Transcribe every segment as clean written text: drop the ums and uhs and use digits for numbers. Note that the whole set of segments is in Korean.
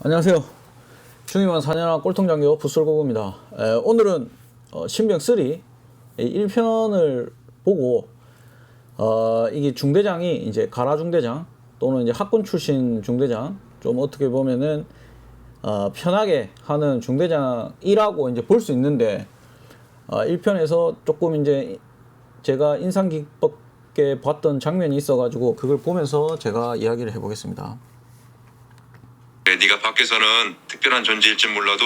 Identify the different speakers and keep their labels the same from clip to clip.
Speaker 1: 안녕하세요. 중위만 4년한 꼴통장교 붓솔고구입니다. 오늘은 신병 3 1편을 보고 이게 중대장이 이제 가라 중대장 또는 이제 학군 출신 중대장, 좀 어떻게 보면은 편하게 하는 중대장이라고 이제 볼 수 있는데, 1편에서 조금 이제 제가 인상 깊게 봤던 장면이 있어가지고 그걸 보면서 제가 이야기를 해보겠습니다.
Speaker 2: 네가 밖에서는 특별한 존재일지 몰라도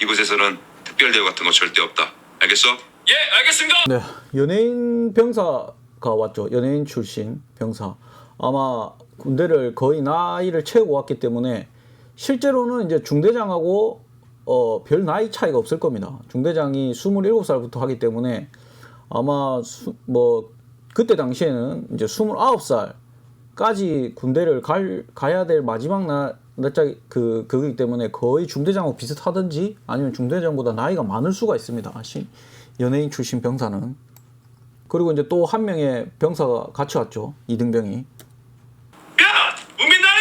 Speaker 2: 이곳에서는 특별 대우 같은 거 절대 없다. 알겠어? 예, 알겠습니다.
Speaker 1: 네, 연예인 병사가 왔죠. 연예인 출신 병사. 아마 군대를 거의 나이를 채우고 왔기 때문에 실제로는 이제 중대장하고 별 나이 차이가 없을 겁니다. 중대장이 27살부터 하기 때문에 아마 그때 당시에는 이제 29살까지 군대를 가야 될 마지막 날짜 그거기 때문에 거의 중대장하고 비슷하든지 아니면 중대장보다 나이가 많을 수가 있습니다. 연예인 출신 병사는. 그리고 이제 또 한 명의 병사가 같이 왔죠. 이등병이.
Speaker 2: 야, 문민나리!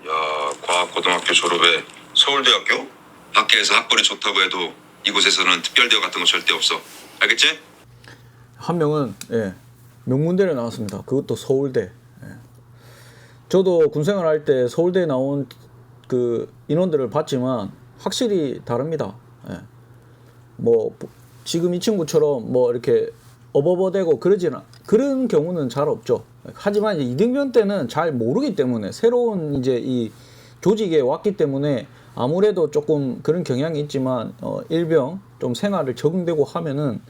Speaker 2: 야, 과학고등학교 졸업에 서울대학교? 밖에서 학벌이 좋다고 해도 이곳에서는 특별 대우 같은 거 절대 없어. 알겠지?
Speaker 1: 한 명은 명문대를 나왔습니다. 그것도 서울대. 저도 군생활 할 때 서울대에 나온 그 인원들을 봤지만 확실히 다릅니다. 지금 이 친구처럼 이렇게 어버버대고 그런 경우는 잘 없죠. 하지만 이제 이등병 때는 잘 모르기 때문에, 새로운 이제 이 조직에 왔기 때문에 아무래도 조금 그런 경향이 있지만, 일병 좀 생활을 적응되고 하면은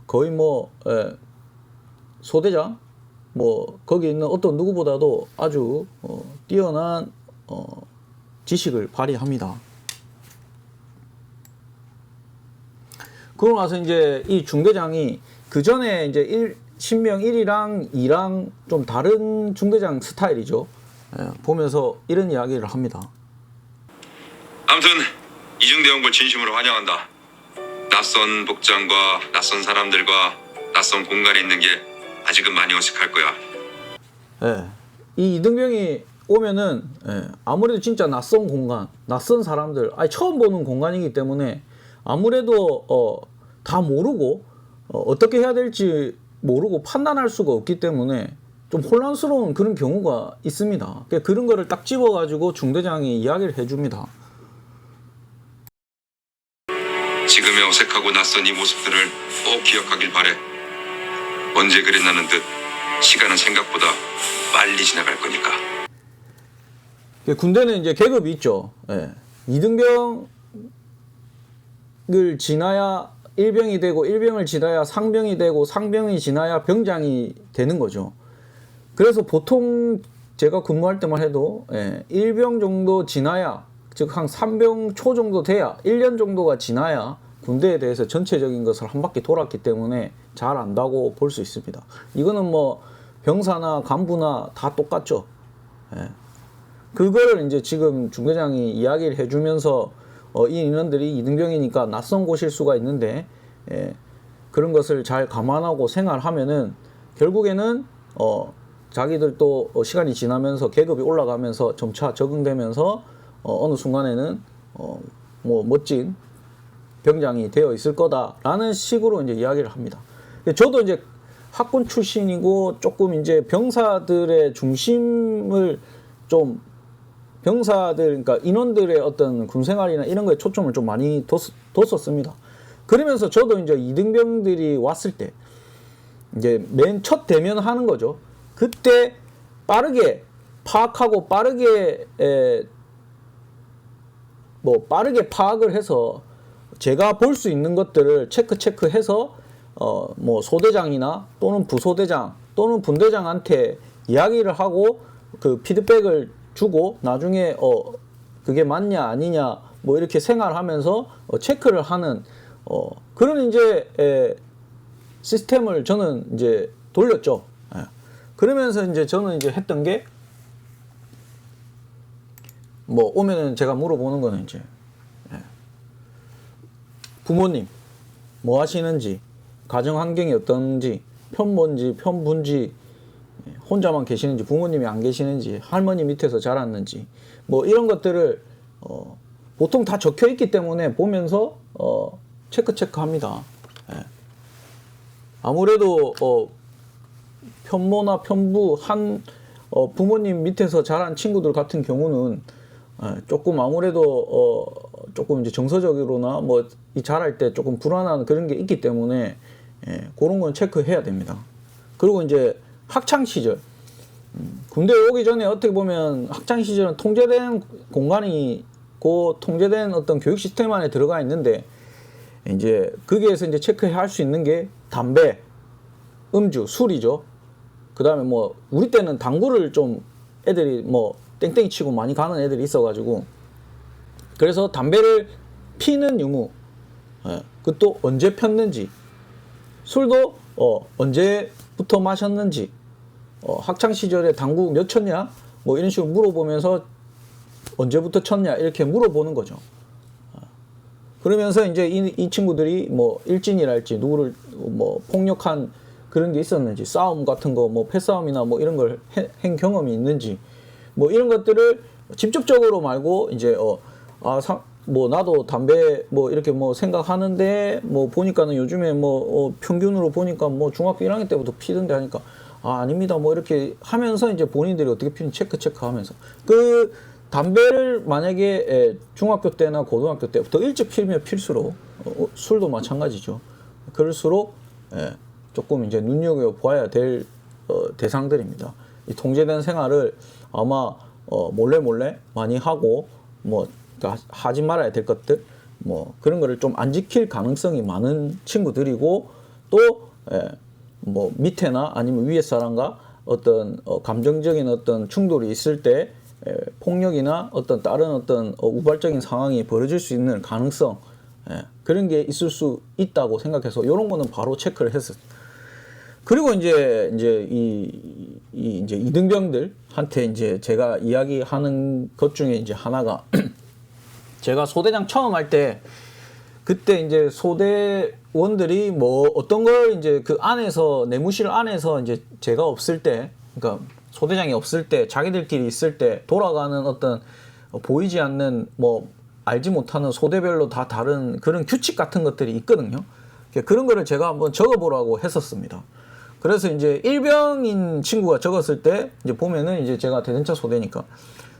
Speaker 1: 거의 소대장 거기 있는 어떤 누구보다도 아주 뛰어난 지식을 발휘합니다. 그러고 나서 이제 이 중대장이 그 전에 이제 신병 1이랑 2랑 좀 다른 중대장 스타일이죠. 보면서 이런 이야기를 합니다.
Speaker 2: 아무튼 이중대원 걸 진심으로 환영한다. 낯선 복장과 낯선 사람들과 낯선 공간에 있는 게 아직은 많이 어색할 거야.
Speaker 1: 이 이등병이 오면은 아무래도 진짜 낯선 공간, 낯선 사람들, 처음 보는 공간이기 때문에 아무래도 다 모르고 어떻게 해야 될지 모르고 판단할 수가 없기 때문에 좀 혼란스러운 그런 경우가 있습니다. 그런 거를 딱 집어가지고 중대장이 이야기를 해줍니다.
Speaker 2: 지금의 어색하고 낯선 이 모습들을 꼭 기억하길 바래. 언제 그랬나는 듯 시간은 생각보다 빨리 지나갈 거니까.
Speaker 1: 군대는 이제 계급이 있죠. 2등병을 지나야 1병이 되고, 1병을 지나야 상병이 되고, 상병이 지나야 병장이 되는 거죠. 그래서 보통 제가 근무할 때만 해도 1병 정도 지나야, 즉 한 3병 초 정도 돼야, 1년 정도가 지나야 군대에 대해서 전체적인 것을 한 바퀴 돌았기 때문에 잘 안다고 볼 수 있습니다. 이거는 병사나 간부나 다 똑같죠. 그거를 이제 지금 중대장이 이야기를 해주면서 이 인원들이 이등병이니까 낯선 곳일 수가 있는데, 그런 것을 잘 감안하고 생활하면은 결국에는 자기들도 시간이 지나면서 계급이 올라가면서 점차 적응되면서 어느 순간에는 멋진 병장이 되어 있을 거다라는 식으로 이제 이야기를 합니다. 저도 이제 학군 출신이고 조금 이제 병사들의 중심을 좀, 그러니까 인원들의 어떤 군생활이나 이런 거에 초점을 좀 많이 뒀었습니다. 그러면서 저도 이제 이등병들이 왔을 때 이제 맨 첫 대면하는 거죠. 그때 빠르게 파악하고 빠르게 파악을 해서 제가 볼 수 있는 것들을 체크해서 소대장이나 또는 부소대장 또는 분대장한테 이야기를 하고 그 피드백을 주고, 나중에 그게 맞냐 아니냐 이렇게 생활하면서 체크를 하는 그런 이제 시스템을 저는 이제 돌렸죠. 그러면서 이제 저는 이제 했던 게 오면은 제가 물어보는 거는 이제 부모님 뭐 하시는지, 가정 환경이 어떤지, 편본지 편분지, 혼자만 계시는지 부모님이 안 계시는지 할머니 밑에서 자랐는지 뭐 이런 것들을 보통 다 적혀 있기 때문에 보면서 체크합니다. 예. 아무래도 편모나 편부 한 부모님 밑에서 자란 친구들 같은 경우는 조금 아무래도 조금 이제 정서적으로나 뭐 이 자랄 때 조금 불안한 그런 게 있기 때문에 그런 건 체크해야 됩니다. 그리고 이제 학창 시절 군대 오기 전에 어떻게 보면 학창 시절은 통제된 공간이고 통제된 어떤 교육 시스템 안에 들어가 있는데 이제 거기에서 이제 체크해야 할 수 있는 게 담배, 음주, 술이죠. 그 다음에 뭐 우리 때는 당구를 좀 애들이 뭐 땡땡이 치고 많이 가는 애들이 있어가지고 그래서 담배를 피는 유무, 그것도 언제 폈는지, 술도 언제부터 마셨는지, 학창 시절에 당구 몇 쳤냐, 뭐 이런 식으로 물어보면서 언제부터 쳤냐 이렇게 물어보는 거죠. 그러면서 이제 이 친구들이 뭐 일진이랄지 누구를 뭐 폭력한 그런 게 있었는지, 싸움 같은 거, 뭐 패싸움이나 뭐 이런 걸 한 경험이 있는지, 뭐 이런 것들을 직접적으로 말고 이제 뭐 나도 담배 뭐 이렇게 뭐 생각하는데 뭐 보니까는 요즘에 뭐 평균으로 보니까 뭐 중학교 1학년 때부터 피던데 하니까 아닙니다 뭐 이렇게 하면서 이제 본인들이 어떻게 피는지 체크하면서 그 담배를 만약에 중학교 때나 고등학교 때부터 일찍 피면 필수록 술도 마찬가지죠. 그럴수록 조금 이제 눈여겨 봐야 될 대상들입니다. 이 통제된 생활을 아마 몰래 많이 하고 뭐 그러니까 하지 말아야 될 것들 뭐 그런 거를 좀 안 지킬 가능성이 많은 친구들이고 또 뭐 밑에나 아니면 위에 사람과 어떤 감정적인 어떤 충돌이 있을 때 폭력이나 어떤 다른 어떤 우발적인 상황이 벌어질 수 있는 가능성 그런 게 있을 수 있다고 생각해서 이런 거는 바로 체크를 했었어요. 그리고 이제 이제 이등병들한테 이제 제가 이야기하는 것 중에 이제 하나가 제가 소대장 처음 할 때 그때 이제 소대원들이 뭐 어떤 걸 이제 그 안에서 내무실 안에서 이제 제가 없을 때 그러니까 소대장이 없을 때 자기들끼리 있을 때 돌아가는 어떤 보이지 않는 뭐 알지 못하는 소대별로 다 다른 그런 규칙 같은 것들이 있거든요. 그런 거를 제가 한번 적어보라고 했었습니다. 그래서 이제 일병인 친구가 적었을 때 이제 보면은 이제 제가 대전차 소대니까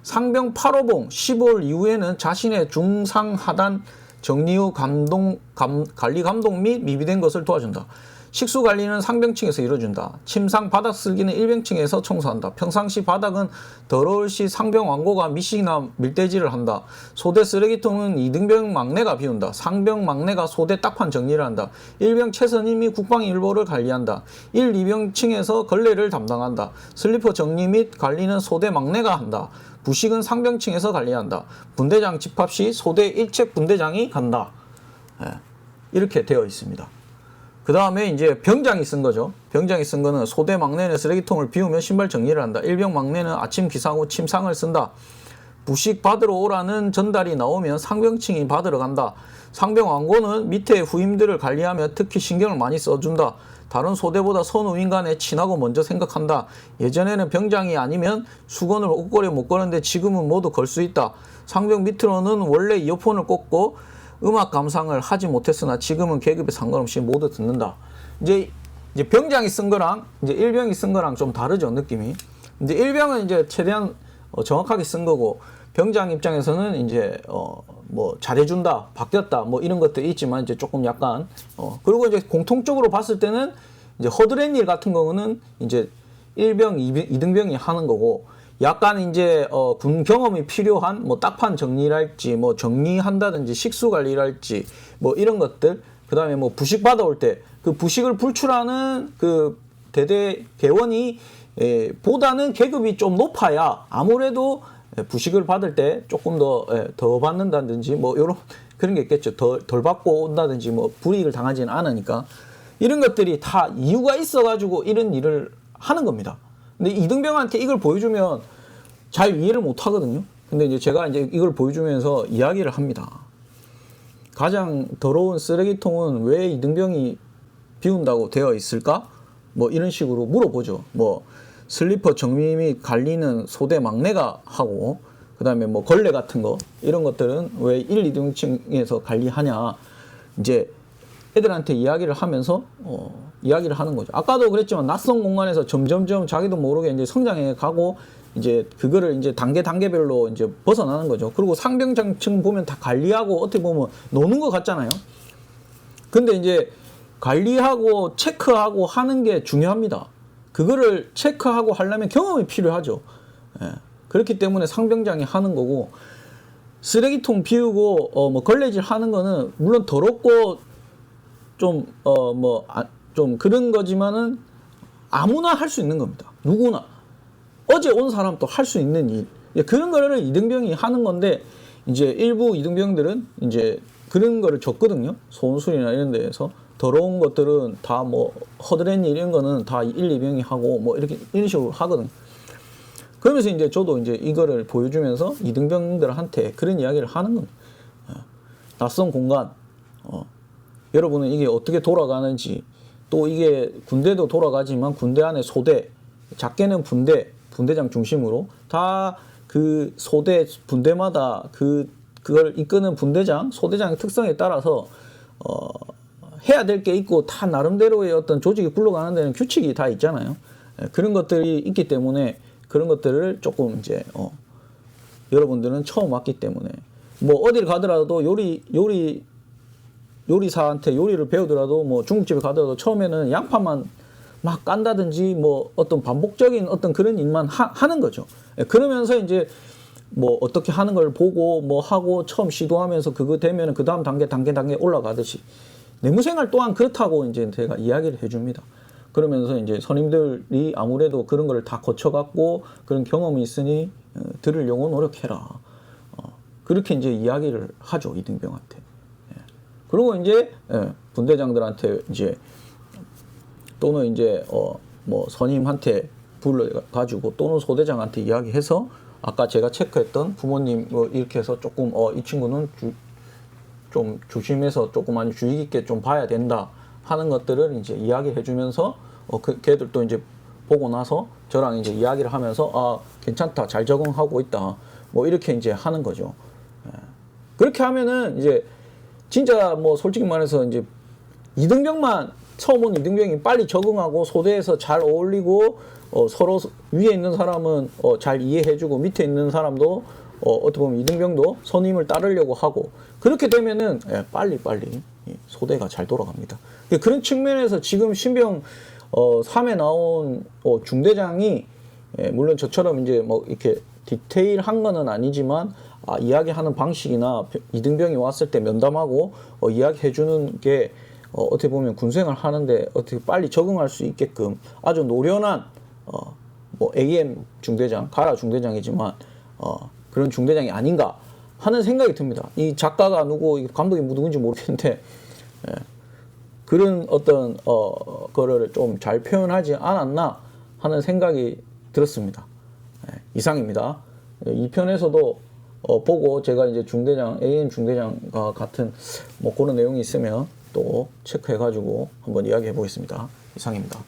Speaker 1: 상병 8호봉 15월 이후에는 자신의 중상하단 정리 후 관리 감독 및 미비된 것을 도와준다. 식수 관리는 상병층에서 이루어준다. 침상 바닥 쓸기는 일병층에서 청소한다. 평상시 바닥은 더러울 시 상병 왕고가 미식이나 밀대질을 한다. 소대 쓰레기통은 이등병 막내가 비운다. 상병 막내가 소대 딱판 정리를 한다. 일병 최선임이 국방일보를 관리한다. 1, 2병층에서 걸레를 담당한다. 슬리퍼 정리 및 관리는 소대 막내가 한다. 부식은 상병층에서 관리한다. 분대장 집합 시 소대 일책 분대장이 간다. 이렇게 되어 있습니다. 그 다음에 이제 병장이 쓴 거죠. 병장이 쓴 거는 소대 막내는 쓰레기통을 비우며 신발 정리를 한다. 일병 막내는 아침 기상 후 침상을 쓴다. 부식 받으러 오라는 전달이 나오면 상병층이 받으러 간다. 상병 왕고는 밑에 후임들을 관리하며 특히 신경을 많이 써준다. 다른 소대보다 선후임 간에 친하고 먼저 생각한다. 예전에는 병장이 아니면 수건을 옷걸이에 못 거는데 지금은 모두 걸 수 있다. 상병 밑으로는 원래 이어폰을 꽂고 음악 감상을 하지 못했으나 지금은 계급에 상관없이 모두 듣는다. 이제 병장이 쓴 거랑 이제 일병이 쓴 거랑 좀 다르죠, 느낌이. 이제 일병은 이제 최대한 정확하게 쓴 거고 병장 입장에서는 이제 뭐 잘해준다, 바뀌었다, 뭐 이런 것들이 있지만 이제 조금 약간 그리고 이제 공통적으로 봤을 때는 이제 허드렛 일 같은 경우는 이제 1병, 2등병이 하는 거고 약간 이제 군 경험이 필요한 뭐 딱판 정리랄지 뭐 정리한다든지 식수 관리랄지 뭐 이런 것들 그다음에 뭐 부식 받아올 때 그 부식을 불출하는 그 대대 개원이 보다는 계급이 좀 높아야 아무래도 부식을 받을 때 조금 더 받는다든지 뭐 요런 그런 게 있겠죠. 덜 받고 온다든지 뭐 불이익을 당하지는 않으니까 이런 것들이 다 이유가 있어가지고 이런 일을 하는 겁니다. 근데 이등병한테 이걸 보여주면 잘 이해를 못 하거든요. 근데 이제 제가 이제 이걸 보여주면서 이야기를 합니다. 가장 더러운 쓰레기통은 왜 이등병이 비운다고 되어 있을까? 뭐 이런 식으로 물어보죠. 뭐 슬리퍼 정밀히 갈리는 소대 막내가 하고, 그다음에 뭐 걸레 같은 거 이런 것들은 왜 1, 2등층에서 관리하냐, 이제 애들한테 이야기를 하면서 이야기를 하는 거죠. 아까도 그랬지만 낯선 공간에서 점점점 자기도 모르게 이제 성장해 가고, 이제 그거를 이제 단계별로 이제 벗어나는 거죠. 그리고 상병장층 보면 다 관리하고 어떻게 보면 노는 것 같잖아요. 근데 이제 관리하고 체크하고 하는 게 중요합니다. 그거를 체크하고 하려면 경험이 필요하죠. 예. 그렇기 때문에 상병장이 하는 거고, 쓰레기통 비우고 뭐 걸레질 하는 거는 물론 더럽고 좀 좀 그런 거지만은 아무나 할 수 있는 겁니다. 누구나 어제 온 사람도 할 수 있는 일. 그런 거를 이등병이 하는 건데, 이제 일부 이등병들은 이제 그런 거를 줬거든요. 소원술이나 이런 데에서 더러운 것들은 다 뭐 허드렛 일 이런 거는 다 1, 2병이 하고 뭐 이렇게 이런 식으로 하거든요. 그러면서 이제 저도 이제 이거를 보여주면서 이등병들한테 그런 이야기를 하는 겁니다. 낯선 공간, 여러분은 이게 어떻게 돌아가는지, 또 이게 군대도 돌아가지만 군대 안에 소대, 작게는 분대장 중심으로 다 그 소대 분대마다 그걸 이끄는 분대장, 소대장의 특성에 따라서 해야 될 게 있고, 다 나름대로의 어떤 조직이 굴러가는 데는 규칙이 다 있잖아요. 그런 것들이 있기 때문에 그런 것들을 조금 이제 여러분들은 처음 왔기 때문에 뭐 어딜 가더라도 요리사한테 요리를 배우더라도, 뭐 중국집에 가더라도 처음에는 양파만 막 깐다든지 뭐 어떤 반복적인 어떤 그런 일만 하는 거죠. 그러면서 이제 뭐 어떻게 하는 걸 보고 뭐 하고 처음 시도하면서 그거 되면은 그 다음 단계 올라가듯이 내무생활 또한 그렇다고 이제 제가 이야기를 해줍니다. 그러면서 이제 선임들이 아무래도 그런 걸 다 거쳐갖고 그런 경험이 있으니 들으려고 노력해라. 그렇게 이제 이야기를 하죠, 이등병한테. 그리고 이제 분대장들한테 이제 또는 이제 뭐 선임한테 불러가지고 또는 소대장한테 이야기해서 아까 제가 체크했던 부모님 뭐 이렇게 해서 조금 이 친구는 좀 조심해서 조금 많이 주의 깊게 좀 봐야 된다 하는 것들을 이제 이야기해 주면서 걔들도 이제 보고 나서 저랑 이제 이야기를 하면서 괜찮다, 잘 적응하고 있다, 뭐 이렇게 이제 하는 거죠. 그렇게 하면은 이제 진짜 뭐 솔직히 말해서 이제 이등병만 처음 온 이등병이 빨리 적응하고 소대에서 잘 어울리고 서로 위에 있는 사람은 잘 이해해주고 밑에 있는 사람도 어떻게 보면 이등병도 선임을 따르려고 하고, 그렇게 되면은 빨리 소대가 잘 돌아갑니다. 그런 측면에서 지금 신병 3에 나온 중대장이 물론 저처럼 이제 뭐 이렇게 디테일한 거는 아니지만 이야기하는 방식이나 이등병이 왔을 때 면담하고 이야기해주는 게 어떻게 보면 군생활 하는데 어떻게 빨리 적응할 수 있게끔 아주 노련한 뭐 AM 중대장, 가라 중대장이지만 그런 중대장이 아닌가 하는 생각이 듭니다. 이 작가가 누구, 감독이 누군지 모르겠는데 그런 어떤 거를 좀 잘 표현하지 않았나 하는 생각이 들었습니다. 이상입니다. 2편에서도 보고 제가 이제 중대장, AM 중대장과 같은 뭐 그런 내용이 있으면 또 체크해가지고 한번 이야기해 보겠습니다. 이상입니다.